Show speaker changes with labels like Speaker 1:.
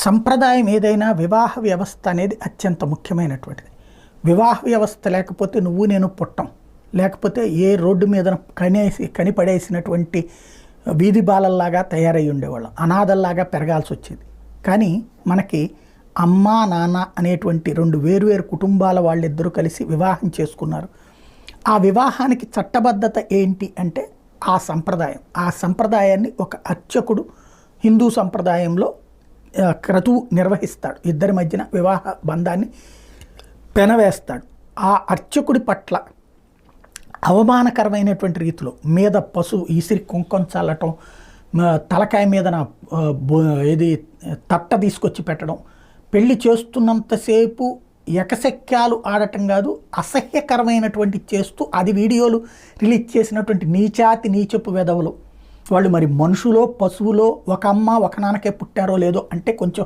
Speaker 1: సంప్రదాయం ఏదైనా వివాహ వ్యవస్థ అనేది అత్యంత ముఖ్యమైనటువంటిది. వివాహ వ్యవస్థ లేకపోతే నువ్వు నేను పుట్టం, లేకపోతే ఏ రోడ్డు మీద కనిపడేసినటువంటి వీధి బాలల్లాగా తయారై ఉండేవాళ్ళం, అనాథల్లాగా పెరగాల్సి వచ్చేది. కానీ మనకి అమ్మ నాన్న అనేటువంటి రెండు వేరువేరు కుటుంబాల వాళ్ళిద్దరూ కలిసి వివాహం చేసుకున్నారు. ఆ వివాహానికి చట్టబద్ధత ఏంటి అంటే ఆ సంప్రదాయం. ఆ సంప్రదాయాన్ని ఒక అర్చకుడు హిందూ సంప్రదాయంలో క్రతువు నిర్వహిస్తాడు. ఇద్దరి మధ్యన వివాహ బంధాన్ని పెనవేస్తాడు. ఆ అర్చకుడి పట్ల అవమానకరమైనటువంటి రీతిలో మీద పశువు ఈసిరి కుంకం చల్లటం, తలకాయ మీద ఏది తట్ట తీసుకొచ్చి పెట్టడం, పెళ్లి చేస్తున్నంతసేపు ఎకశక్యాలు ఆడటం కాదు, అసహ్యకరమైనటువంటి చేస్తూ అది వీడియోలు రిలీజ్ చేసినటువంటి నీచపు వెధవలు వాళ్ళు మరి మనుషులో పశువులో ఒక అమ్మ ఒక నాన్నకే పుట్టారో లేదో అంటే కొంచెం